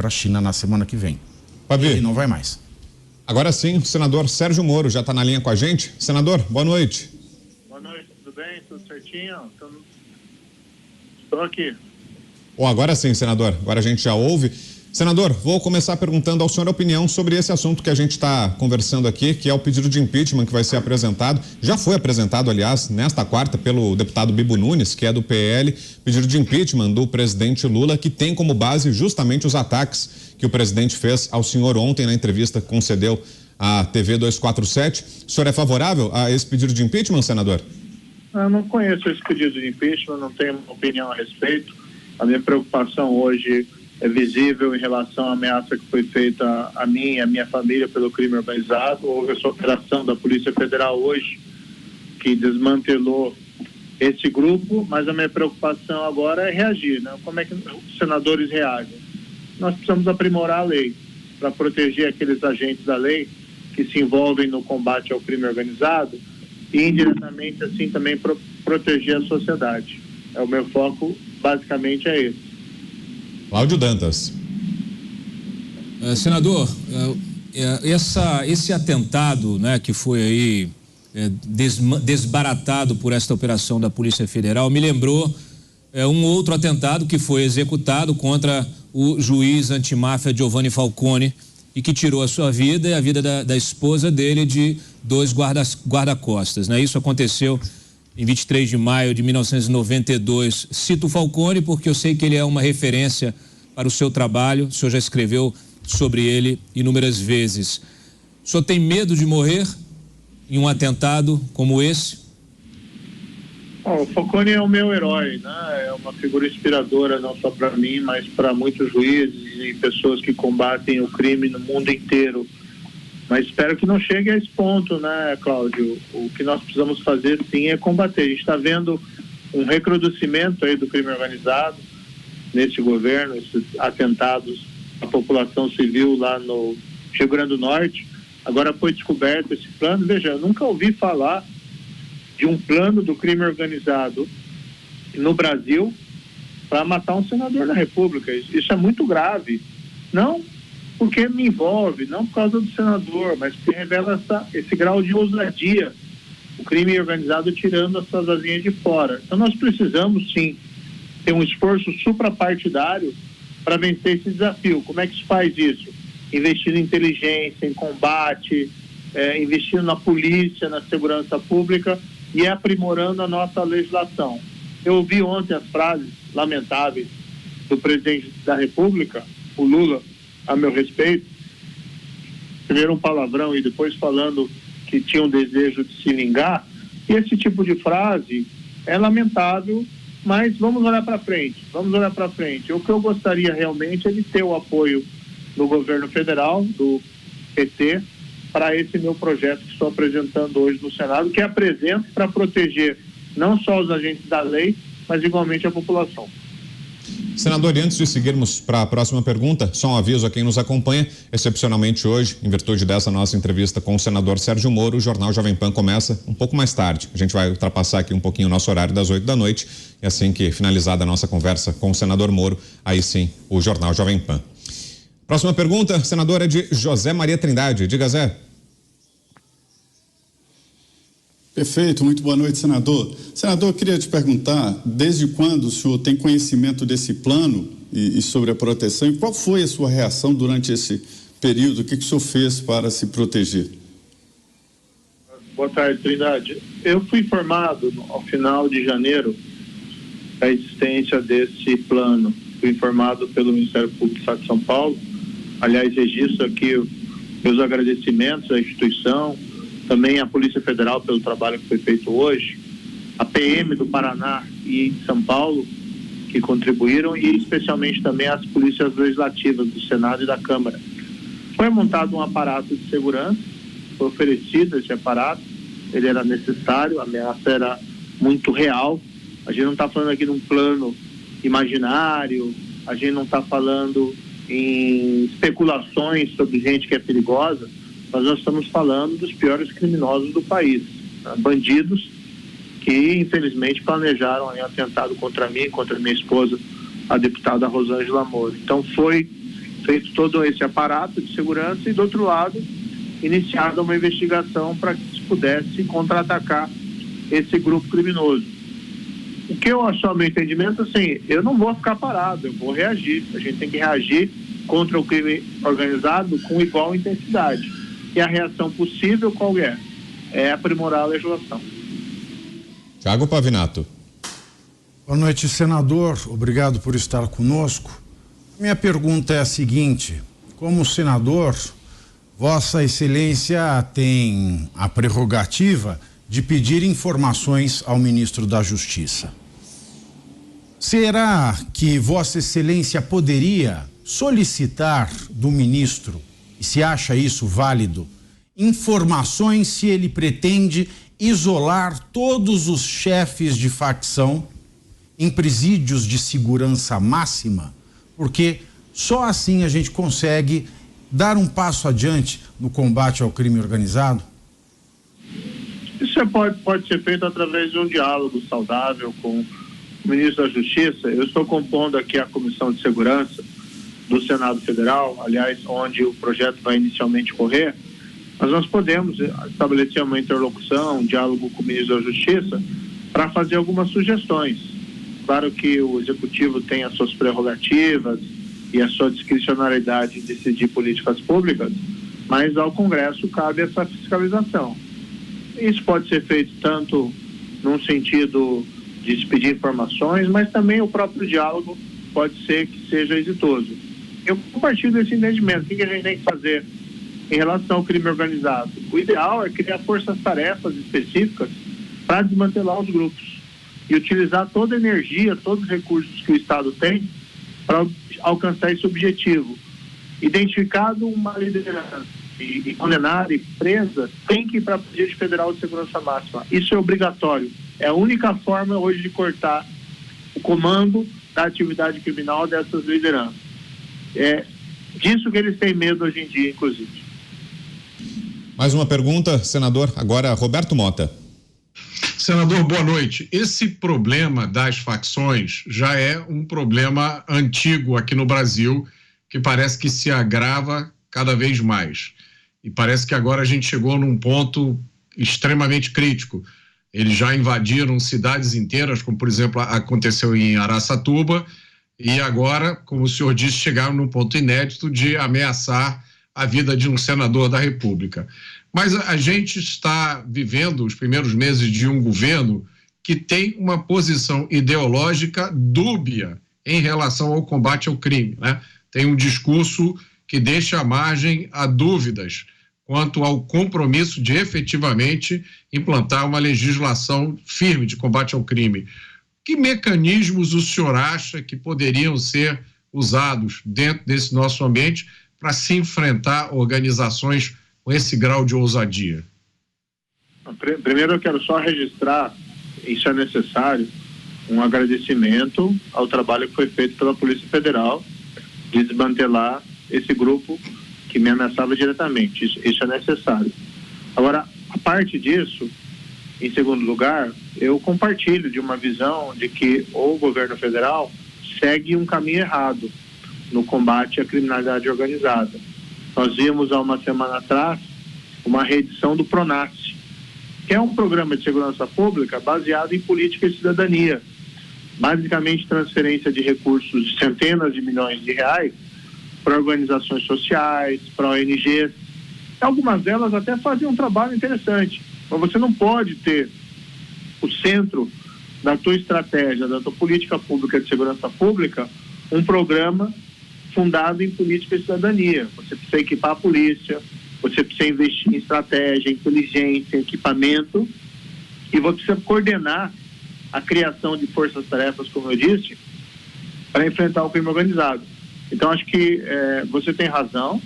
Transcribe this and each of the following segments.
para a China na semana que vem. Fabi, ele não vai mais. Agora sim, o senador Sérgio Moro já está na linha com a gente. Senador, boa noite. Boa noite, tudo bem? Tudo certinho? Estou aqui. Bom, agora sim, senador. Agora a gente já ouve. Senador, vou começar perguntando ao senhor a opinião sobre esse assunto que a gente está conversando aqui, que é o pedido de impeachment que vai ser apresentado. Já foi apresentado, aliás, nesta quarta pelo deputado Bibo Nunes, que é do PL, pedido de impeachment do presidente Lula, que tem como base justamente os ataques que o presidente fez ao senhor ontem na entrevista que concedeu à TV 247. O senhor é favorável a esse pedido de impeachment, senador? Eu não conheço esse pedido de impeachment, não tenho uma opinião a respeito. A minha preocupação hoje é visível em relação à ameaça que foi feita a mim e à minha família pelo crime organizado. Houve essa operação da Polícia Federal hoje que desmantelou esse grupo, mas a minha preocupação agora é reagir, né? Como é que os senadores reagem? Nós precisamos aprimorar a lei para proteger aqueles agentes da lei que se envolvem no combate ao crime organizado e indiretamente assim também proteger a sociedade. O meu foco basicamente é esse. Cláudio Dantas. Senador, esse atentado, né, que foi aí desbaratado por esta operação da Polícia Federal me lembrou um outro atentado que foi executado contra o juiz antimáfia Giovanni Falcone e que tirou a sua vida e a vida da esposa dele de 2 guarda-costas, né? Isso aconteceu em 23 de maio de 1992. Cito Falcone porque eu sei que ele é uma referência para o seu trabalho. O senhor já escreveu sobre ele inúmeras vezes. O senhor tem medo de morrer em um atentado como esse? O Falcone é o meu herói, né? É uma figura inspiradora não só para mim, mas para muitos juízes e pessoas que combatem o crime no mundo inteiro. Mas espero que não chegue a esse ponto, né, Cláudio? O que nós precisamos fazer, sim, é combater. A gente está vendo um recrudescimento aí do crime organizado nesse governo, esses atentados à população civil lá no Rio Grande do Norte. Agora foi descoberto esse plano. Veja, eu nunca ouvi falar de um plano do crime organizado no Brasil para matar um senador da República. Isso é muito grave. Não porque me envolve, não por causa do senador, mas porque revela esse grau de ousadia, o crime organizado tirando essas asinhas de fora. Então nós precisamos sim ter um esforço suprapartidário para vencer esse desafio. Como é que se faz isso? Investindo em inteligência, em combate, investindo na polícia, na segurança pública e aprimorando a nossa legislação. Eu ouvi ontem as frases lamentáveis do presidente da República, o Lula, a meu respeito, primeiro um palavrão e depois falando que tinha um desejo de se vingar, e esse tipo de frase é lamentável, mas vamos olhar para frente. O que eu gostaria realmente é de ter o apoio do governo federal, do PT, para esse meu projeto que estou apresentando hoje no Senado, que apresento para proteger não só os agentes da lei, mas igualmente a população. Senador, e antes de seguirmos para a próxima pergunta, só um aviso a quem nos acompanha, excepcionalmente hoje, em virtude dessa nossa entrevista com o senador Sérgio Moro, o Jornal Jovem Pan começa um pouco mais tarde. A gente vai ultrapassar aqui um pouquinho o nosso horário das 8 da noite, e assim que finalizada a nossa conversa com o senador Moro, aí sim, o Jornal Jovem Pan. Próxima pergunta, senador, é de José Maria Trindade. Diga, Zé. Perfeito, muito boa noite, senador. Senador, eu queria te perguntar, desde quando o senhor tem conhecimento desse plano e sobre a proteção, e qual foi a sua reação durante esse período? O que o senhor fez para se proteger? Boa tarde, Trindade. Eu fui informado ao final de janeiro da existência desse plano. Fui informado pelo Ministério Público do Estado de São Paulo. Aliás, registro aqui meus agradecimentos à instituição, também à Polícia Federal pelo trabalho que foi feito hoje, a PM do Paraná e de São Paulo, que contribuíram, e especialmente também as polícias legislativas do Senado e da Câmara. Foi montado um aparato de segurança, foi oferecido esse aparato, ele era necessário, a ameaça era muito real. A gente não está falando aqui de um plano imaginário, a gente não está falando em especulações sobre gente que é perigosa, mas nós estamos falando dos piores criminosos do país, né? Bandidos que infelizmente planejaram um atentado contra mim, contra minha esposa, a deputada Rosângela Moro. Então foi feito todo esse aparato de segurança e, do outro lado, iniciada uma investigação para que se pudesse contra-atacar esse grupo criminoso. O que eu acho, ao meu entendimento, assim, eu não vou ficar parado, eu vou reagir. A gente tem que reagir contra o crime organizado com igual intensidade. E a reação possível qual é? É aprimorar a legislação. Thiago Pavinato. Boa noite, senador. Obrigado por estar conosco. Minha pergunta é a seguinte: como senador, Vossa Excelência tem a prerrogativa de pedir informações ao ministro da Justiça. Será que Vossa Excelência poderia solicitar do ministro, e se acha isso válido, informações se ele pretende isolar todos os chefes de facção em presídios de segurança máxima? Porque só assim a gente consegue dar um passo adiante no combate ao crime organizado? Isso pode ser feito através de um diálogo saudável com o ministro da Justiça. Eu estou compondo aqui a Comissão de Segurança do Senado Federal, aliás, onde o projeto vai inicialmente correr. Mas nós podemos estabelecer uma interlocução, um diálogo com o ministro da Justiça para fazer algumas sugestões. Claro que o Executivo tem as suas prerrogativas e a sua discricionariedade em decidir políticas públicas, mas ao Congresso cabe essa fiscalização. Isso pode ser feito tanto num sentido de se pedir informações, mas também o próprio diálogo pode ser que seja exitoso. Eu compartilho esse entendimento. O que a gente tem que fazer em relação ao crime organizado? O ideal é criar forças-tarefas específicas para desmantelar os grupos e utilizar toda a energia, todos os recursos que o Estado tem para alcançar esse objetivo. Identificado uma liderança e condenada e presa, tem que ir para a Polícia Federal de Segurança Máxima. Isso é obrigatório. É a única forma hoje de cortar o comando da atividade criminal dessas lideranças. É disso que eles têm medo hoje em dia, inclusive. Mais uma pergunta, senador. Agora, Roberto Mota. Senador, boa noite. Esse problema das facções já é um problema antigo aqui no Brasil, que parece que se agrava cada vez mais. E parece que agora a gente chegou num ponto extremamente crítico. Eles já invadiram cidades inteiras, como, por exemplo, aconteceu em Araçatuba, e agora, como o senhor disse, chegaram num ponto inédito de ameaçar a vida de um senador da República. Mas a gente está vivendo os primeiros meses de um governo que tem uma posição ideológica dúbia em relação ao combate ao crime, né? Tem um discurso que deixa margem a dúvidas quanto ao compromisso de efetivamente implantar uma legislação firme de combate ao crime. Que mecanismos o senhor acha que poderiam ser usados dentro desse nosso ambiente para se enfrentar organizações com esse grau de ousadia? Primeiro eu quero só registrar, isso é necessário, um agradecimento ao trabalho que foi feito pela Polícia Federal de desmantelar esse grupo que me ameaçava diretamente. Isso é necessário. Agora, a parte disso, em segundo lugar, eu compartilho de uma visão de que o governo federal segue um caminho errado no combate à criminalidade organizada. Nós vimos há uma semana atrás uma reedição do PRONASSE, que é um programa de segurança pública baseado em política e cidadania. Basicamente, transferência de recursos de centenas de milhões de reais para organizações sociais, para ONGs. Algumas delas até fazem um trabalho interessante, mas você não pode ter o centro da tua estratégia, da tua política pública de segurança pública, um programa fundado em política e cidadania. Você precisa equipar a polícia, você precisa investir em estratégia, inteligência, equipamento, e você precisa coordenar a criação de forças-tarefas, como eu disse, para enfrentar o crime organizado. Então, acho que você tem razão,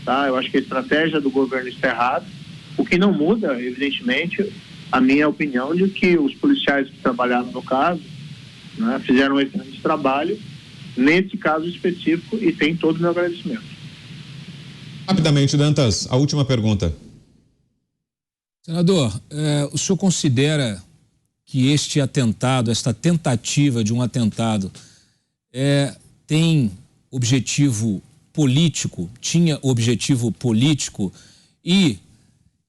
tá? Eu acho que a estratégia do governo está errada. O que não muda, evidentemente, a minha opinião de que os policiais que trabalharam no caso, né, fizeram um excelente trabalho nesse caso específico e tem todo o meu agradecimento. Rapidamente, Dantas, a última pergunta. Senador, o senhor considera que este atentado, esta tentativa de um atentado, tem objetivo político, tinha objetivo político, e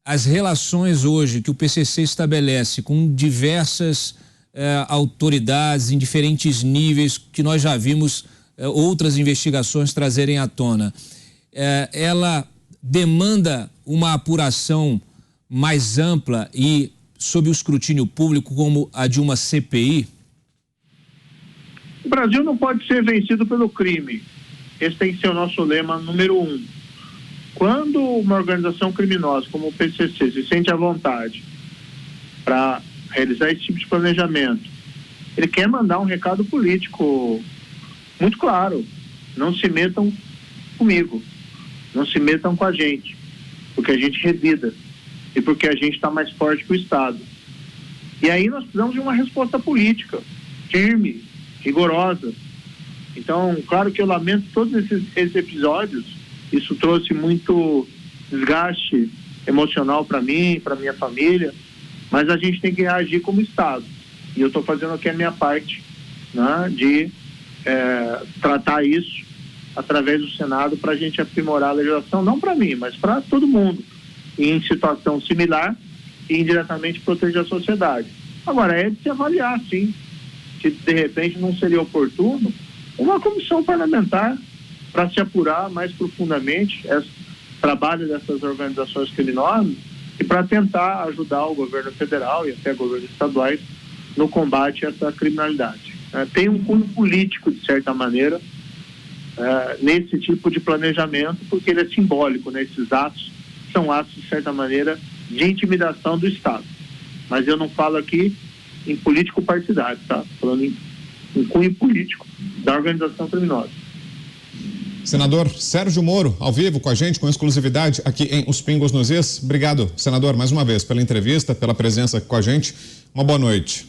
as relações hoje que o PCC estabelece com diversas autoridades em diferentes níveis, que nós já vimos outras investigações trazerem à tona, ela demanda uma apuração mais ampla e sob o escrutínio público, como a de uma CPI? O Brasil não pode ser vencido pelo crime. Esse tem que ser o nosso lema número 1. Quando uma organização criminosa como o PCC se sente à vontade para realizar esse tipo de planejamento, ele quer mandar um recado político muito claro: não se metam comigo, não se metam com a gente, porque a gente revida e porque a gente está mais forte que o Estado. E aí nós precisamos de uma resposta política firme, rigorosa. Então, claro que eu lamento todos esses episódios. Isso trouxe muito desgaste emocional para mim, para minha família, mas a gente tem que reagir como Estado. E eu estou fazendo aqui a minha parte, né, de tratar isso através do Senado para a gente aprimorar a legislação, não para mim, mas para todo mundo, em situação similar, e indiretamente proteger a sociedade. Agora, é de se avaliar, sim, se de repente não seria oportuno uma comissão parlamentar para se apurar mais profundamente esse trabalho dessas organizações criminosas e para tentar ajudar o governo federal e até governos estaduais no combate a essa criminalidade. Tem um cunho político, de certa maneira, nesse tipo de planejamento, porque ele é simbólico, né? Esses atos são atos, de certa maneira, de intimidação do Estado. Mas eu não falo aqui em político partidário, tá? Falando em cunho político da organização criminosa. Senador Sérgio Moro, ao vivo com a gente, com exclusividade aqui em Os Pingos nos Is. Obrigado, senador, mais uma vez, pela entrevista, pela presença com a gente. Uma boa noite.